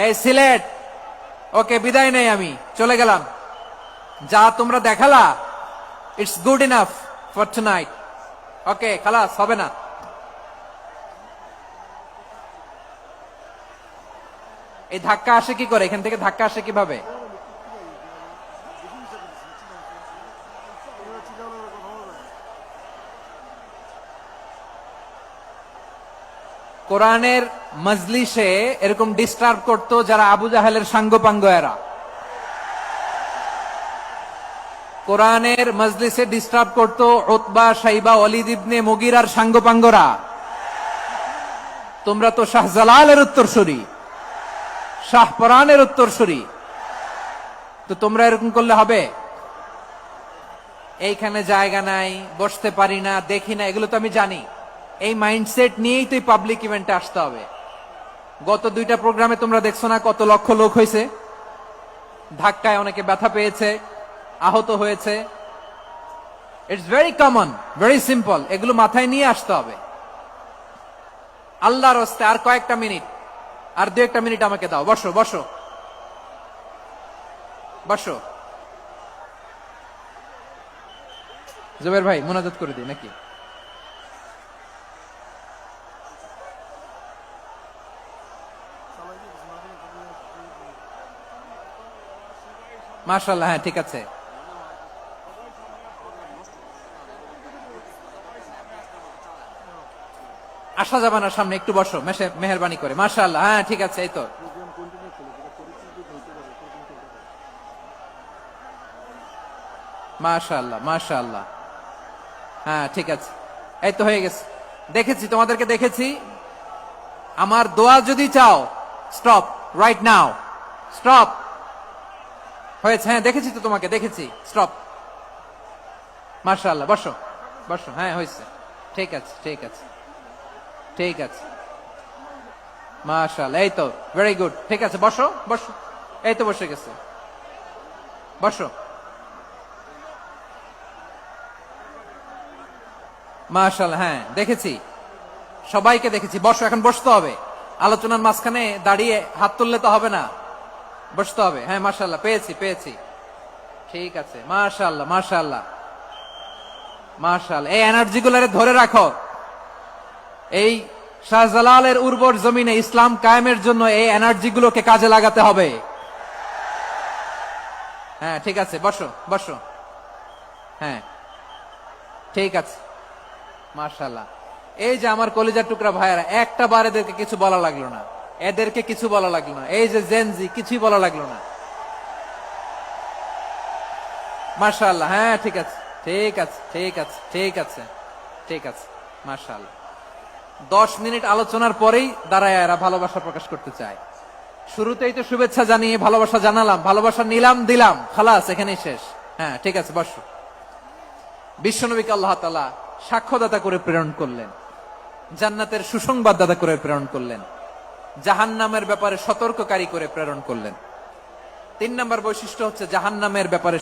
এই সিলেট, ওকে বিদায় নেই, আমি চলে গেলাম। যা তোমরা দেখালা, it's good enough for tonight. Okay, খালাস, হবে না। এই ধাক্কা আসে কি করে? এখান থেকে ধাক্কা আসে কিভাবে? কোরআনের মজলিসে এরকম ডিস্টার্ব করতো যারা আবু জাহেলের সাঙ্গপাঙ্গ এরা। কোরআনের মজলিসে ডিস্টার্ব করতো উতবা, শাইবা, ওয়ালিদ ইবনে মুগিরার সাঙ্গপাঙ্গরা। তোমরা তো শাহজালালের উত্তরসূরি, শাহপরানের উত্তরসূরি, তো তোমরা এরকম করলে হবে? এইখানে জায়গা নাই, বসতে পারি না, দেখি না, এগুলো তো আমি জানি। এই মাইন্ডসেট নিয়েই তো পাবলিক ইভেন্টে আসতে হবে। গত 2টা প্রোগ্রামে তোমরা দেখছো না কত লক্ষ লোক হয়েছে? ধাক্কায় অনেকে ব্যথা পেয়েছে, আহত হয়েছে। It's very common, very simple. এগুলো মাথায় নিয়ে আসতে হবে। আল্লাহর হস্তে আর কয়েকটা মিনিট, আর 2-1 মিনিট আমাকে দাও। বসো বসো বসো। জুবের ভাই, মুনাজাত করে দিই নাকি? মাশাআল্লাহ, হ্যাঁ ঠিক আছে। আসা যাবে না সামনে, একটু বসো মেহেরবানি করে। মাশাআল্লাহ, হ্যাঁ ঠিক আছে। এই তো মাশাআল্লাহ, মাশাআল্লাহ, হ্যাঁ ঠিক আছে। এই তো হয়ে গেছে। দেখেছি, তোমাদেরকে দেখেছি। আমার দোয়া যদি চাও, স্টপ রাইট নাও, স্টপ। হয়েছে, হ্যাঁ দেখেছি তো, তোমাকে দেখেছি। স্টপ। মাশাআল্লাহ, বসো বসো। হ্যাঁ হয়েছে, ঠিক আছে ঠিক আছে ঠিক আছে। মাশাআল্লাহ, এই তো ভেরি গুড। ঠিক আছে, বসো বসো। এই তো বসে গেছে, বসো। মাশাআল্লাহ, হ্যাঁ দেখেছি, সবাইকে দেখেছি। বসো, এখন বসতে হবে। আলোচনার মাঝখানে দাঁড়িয়ে হাত তুললে তো হবে না, বসতে হবে। হ্যাঁ মাশাআল্লাহ, পেয়েছি পেয়েছি। ঠিক আছে, মাশাআল্লাহ মাশাআল্লাহ মাশাআল্লাহ। এই এনার্জি গুলারে ধরে রাখো। এই শাহজালালের উর্বর জমিনে ইসলাম কায়েমের জন্য এই এনার্জি গুলোকে কাজে লাগাতে হবে। হ্যাঁ ঠিক আছে, বসো বসো। হ্যাঁ ঠিক আছে, মাশাআল্লাহ। এই যে আমার কলিজার টুকরা ভাইয়েরা, একটা বার এদেরকে কিছু বলা লাগলো না, এদেরকে কিছু বলা লাগলো না। এই যে জেনজি, কিছুই বলা লাগলো না। মাশাআল্লাহ, হ্যাঁ ঠিক আছে ঠিক আছে ঠিক আছে ঠিক আছে ঠিক আছে। মাশাআল্লাহ। 10 মিনিট আলোচনার পরেই দাঁড়ায় এরা ভালোবাসা প্রকাশ করতে চায়। শুরুতেই তো শুভেচ্ছা জানিয়ে ভালোবাসা জানালাম, ভালোবাসা নিলাম, দিলাম, খালাস, এখানেই শেষ। হ্যাঁ ঠিক আছে, বসো। বিশ্বনবীকে আল্লাহ তাআলা সাক্ষ্যদাতা করে প্রেরণ করলেন, জান্নাতের সুসংবাদদাতা করে প্রেরণ করলেন, জাহান্নামের ব্যাপারে সতর্ককারী করে প্রেরণ করলেন। 3 নম্বর বৈশিষ্ট্য হচ্ছে জাহান্নামের ব্যাপারে